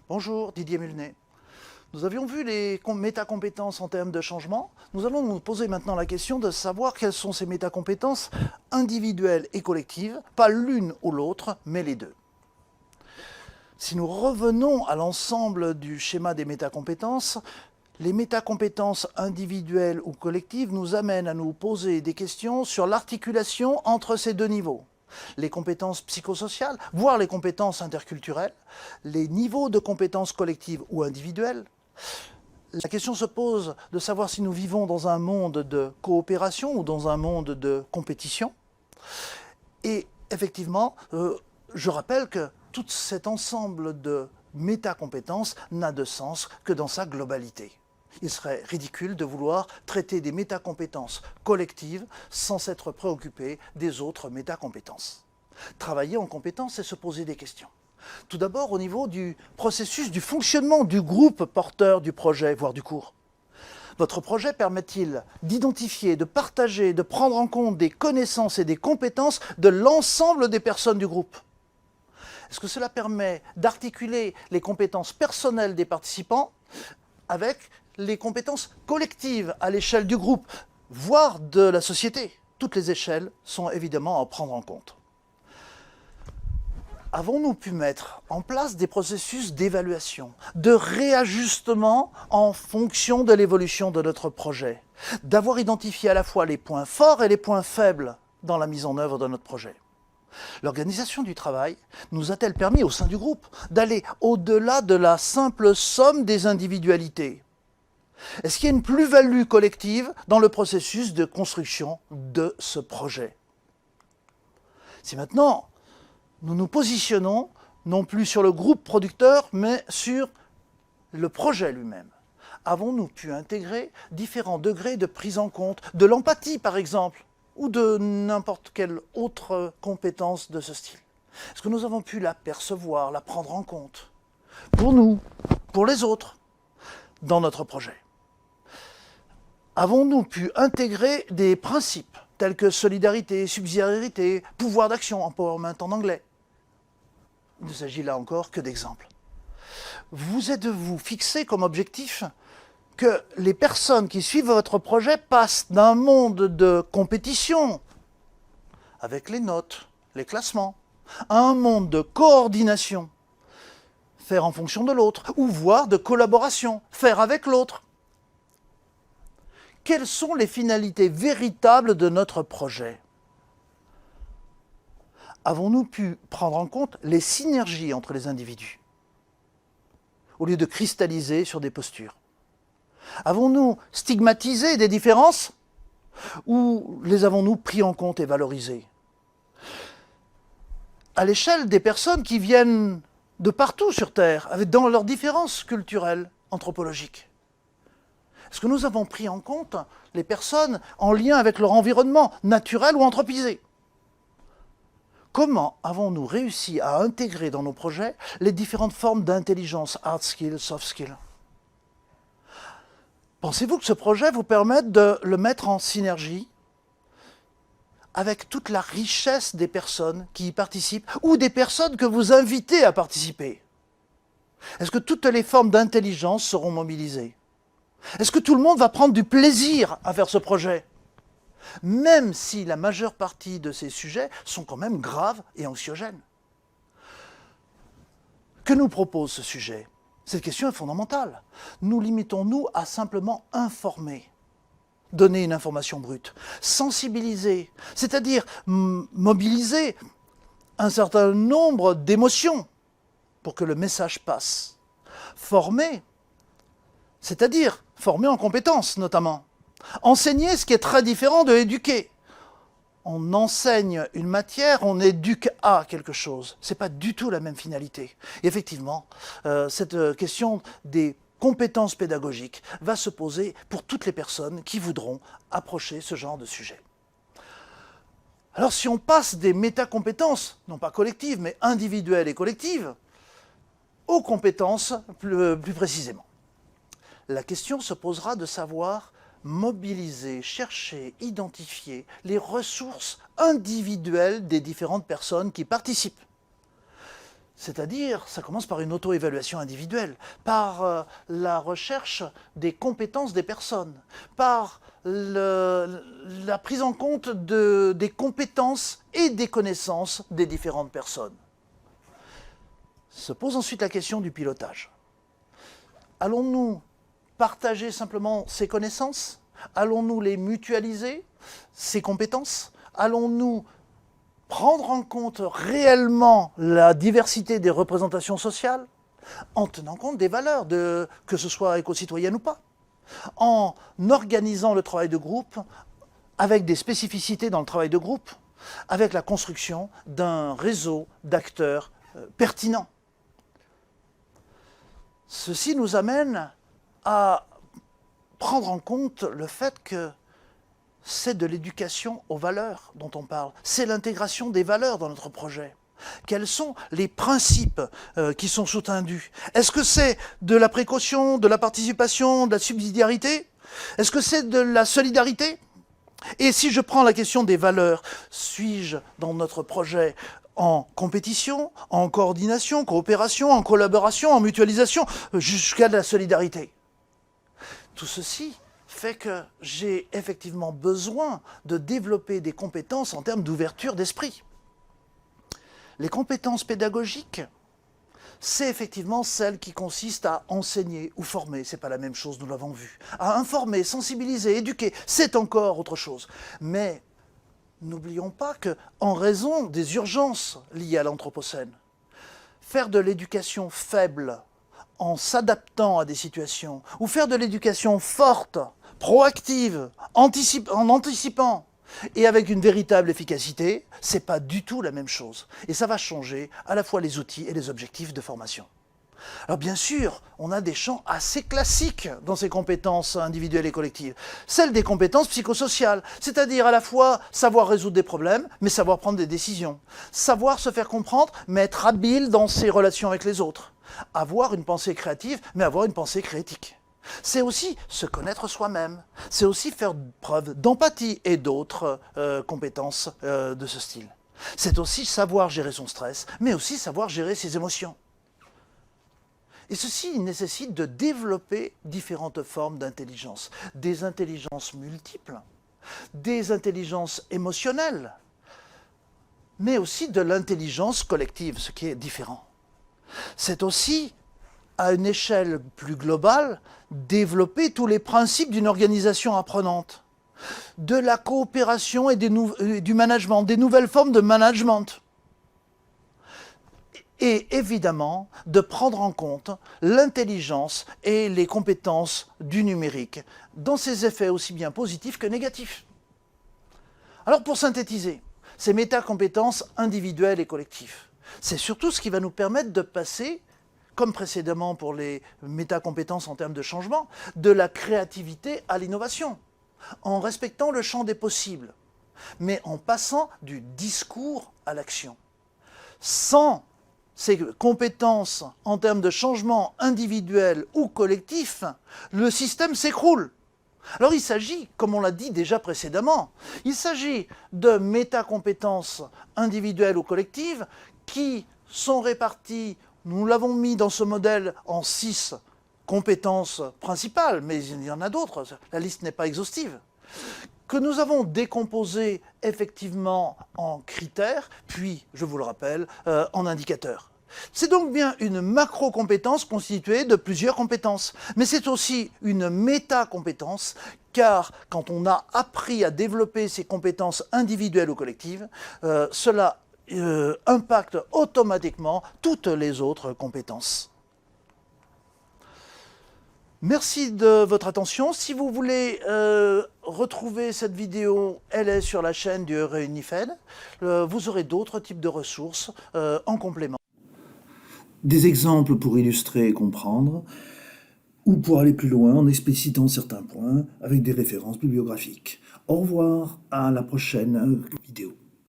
Bonjour, Didier Mulnet. Nous avions vu les métacompétences en termes de changement. Nous allons nous poser maintenant la question de savoir quelles sont ces métacompétences individuelles et collectives, pas l'une ou l'autre, mais les deux. Si nous revenons à l'ensemble du schéma des métacompétences, les métacompétences individuelles ou collectives nous amènent à nous poser des questions sur l'articulation entre ces deux niveaux. Les compétences psychosociales, voire les compétences interculturelles, les niveaux de compétences collectives ou individuelles. La question se pose de savoir si nous vivons dans un monde de coopération ou dans un monde de compétition. Et effectivement, je rappelle que tout cet ensemble de métacompétences n'a de sens que dans sa globalité. Il serait ridicule de vouloir traiter des métacompétences collectives sans s'être préoccupé des autres métacompétences. Travailler en compétences, c'est se poser des questions. Tout d'abord au niveau du processus du fonctionnement du groupe porteur du projet, voire du cours. Votre projet permet-il d'identifier, de partager, de prendre en compte des connaissances et des compétences de l'ensemble des personnes du groupe? Est-ce que cela permet d'articuler les compétences personnelles des participants avec les compétences collectives à l'échelle du groupe, voire de la société? Toutes les échelles sont évidemment à prendre en compte. Avons-nous pu mettre en place des processus d'évaluation, de réajustement en fonction de l'évolution de notre projet, d'avoir identifié à la fois les points forts et les points faibles dans la mise en œuvre de notre projet? L'organisation du travail nous a-t-elle permis au sein du groupe d'aller au-delà de la simple somme des individualités? Est-ce qu'il y a une plus-value collective dans le processus de construction de ce projet? Si maintenant nous nous positionnons non plus sur le groupe producteur, mais sur le projet lui-même, avons-nous pu intégrer différents degrés de prise en compte, de l'empathie par exemple, ou de n'importe quelle autre compétence de ce style? Est-ce que nous avons pu la percevoir, la prendre en compte, pour nous, pour les autres, dans notre projet? Avons-nous pu intégrer des principes tels que solidarité, subsidiarité, pouvoir d'action, empowerment en anglais? Il ne s'agit là encore que d'exemples. Vous êtes-vous fixé comme objectif que les personnes qui suivent votre projet passent d'un monde de compétition, avec les notes, les classements, à un monde de coordination, faire en fonction de l'autre, ou voire de collaboration, faire avec l'autre? Quelles sont les finalités véritables de notre projet? Avons-nous pu prendre en compte les synergies entre les individus, au lieu de cristalliser sur des postures? Avons-nous stigmatisé des différences ou les avons-nous pris en compte et valorisées? À l'échelle des personnes qui viennent de partout sur Terre, dans leurs différences culturelles, anthropologiques, est-ce que nous avons pris en compte les personnes en lien avec leur environnement, naturel ou anthropisé? Comment avons-nous réussi à intégrer dans nos projets les différentes formes d'intelligence, hard skills, soft skills? Pensez-vous que ce projet vous permette de le mettre en synergie avec toute la richesse des personnes qui y participent ou des personnes que vous invitez à participer? Est-ce que toutes les formes d'intelligence seront mobilisées? Est-ce que tout le monde va prendre du plaisir à faire ce projet? Même si la majeure partie de ces sujets sont quand même graves et anxiogènes. Que nous propose ce sujet? Cette question est fondamentale. Nous limitons-nous à simplement informer, donner une information brute, sensibiliser, c'est-à-dire mobiliser un certain nombre d'émotions pour que le message passe, former, c'est-à-dire former en compétences notamment, enseigner, ce qui est très différent de éduquer. On enseigne une matière, on éduque à quelque chose. Ce n'est pas du tout la même finalité. Et effectivement, cette question des compétences pédagogiques va se poser pour toutes les personnes qui voudront approcher ce genre de sujet. Alors si on passe des métacompétences, non pas collectives, mais individuelles et collectives, aux compétences plus précisément, la question se posera de savoir mobiliser, chercher, identifier les ressources individuelles des différentes personnes qui participent. C'est-à-dire, ça commence par une auto-évaluation individuelle, par la recherche des compétences des personnes, par la prise en compte des compétences et des connaissances des différentes personnes. Se pose ensuite la question du pilotage. Allons-nous partager simplement ces connaissances? Allons-nous les mutualiser, ces compétences? Allons-nous prendre en compte réellement la diversité des représentations sociales, en tenant compte des valeurs, que ce soit éco-citoyenne ou pas, en organisant le travail de groupe avec des spécificités dans le travail de groupe, avec la construction d'un réseau d'acteurs pertinents. Ceci nous amène à prendre en compte le fait que c'est de l'éducation aux valeurs dont on parle. C'est l'intégration des valeurs dans notre projet. Quels sont les principes qui sont sous-tendus? Est-ce que c'est de la précaution, de la participation, de la subsidiarité? Est-ce que c'est de la solidarité? Et si je prends la question des valeurs, suis-je dans notre projet en compétition, en coordination, coopération, en collaboration, en mutualisation, jusqu'à de la solidarité? Tout ceci fait que j'ai effectivement besoin de développer des compétences en termes d'ouverture d'esprit. Les compétences pédagogiques, c'est effectivement celles qui consistent à enseigner ou former, c'est pas la même chose, nous l'avons vu. À informer, sensibiliser, éduquer, c'est encore autre chose. Mais n'oublions pas qu'en raison des urgences liées à l'Anthropocène, faire de l'éducation faible en s'adaptant à des situations, ou faire de l'éducation forte, proactive, en anticipant, et avec une véritable efficacité, c'est pas du tout la même chose. Et ça va changer à la fois les outils et les objectifs de formation. Alors bien sûr, on a des champs assez classiques dans ces compétences individuelles et collectives. Celles des compétences psychosociales, c'est-à-dire à la fois savoir résoudre des problèmes, mais savoir prendre des décisions. Savoir se faire comprendre, mais être habile dans ses relations avec les autres. Avoir une pensée créative, mais avoir une pensée critique. C'est aussi se connaître soi-même. C'est aussi faire preuve d'empathie et d'autres compétences de ce style. C'est aussi savoir gérer son stress, mais aussi savoir gérer ses émotions. Et ceci nécessite de développer différentes formes d'intelligence. Des intelligences multiples, des intelligences émotionnelles, mais aussi de l'intelligence collective, ce qui est différent. C'est aussi, à une échelle plus globale, développer tous les principes d'une organisation apprenante, de la coopération et du management, des nouvelles formes de management. Et évidemment, de prendre en compte l'intelligence et les compétences du numérique, dans ses effets aussi bien positifs que négatifs. Alors pour synthétiser, ces métacompétences individuelles et collectives, c'est surtout ce qui va nous permettre de passer, comme précédemment pour les métacompétences en termes de changement, de la créativité à l'innovation, en respectant le champ des possibles, mais en passant du discours à l'action. Sans ces compétences en termes de changement individuel ou collectif, le système s'écroule. Alors il s'agit, comme on l'a dit déjà précédemment, il s'agit de métacompétences individuelles ou collectives qui sont réparties, nous l'avons mis dans ce modèle en 6 compétences principales, mais il y en a d'autres, la liste n'est pas exhaustive, que nous avons décomposées effectivement en critères, puis, je vous le rappelle, en indicateurs. C'est donc bien une macro-compétence constituée de plusieurs compétences, mais c'est aussi une méta-compétence, car quand on a appris à développer ces compétences individuelles ou collectives, cela impacte automatiquement toutes les autres compétences. Merci de votre attention. Si vous voulez retrouver cette vidéo, elle est sur la chaîne du Réunifed. Vous aurez d'autres types de ressources en complément. Des exemples pour illustrer et comprendre, ou pour aller plus loin en explicitant certains points avec des références bibliographiques. Au revoir, à la prochaine vidéo.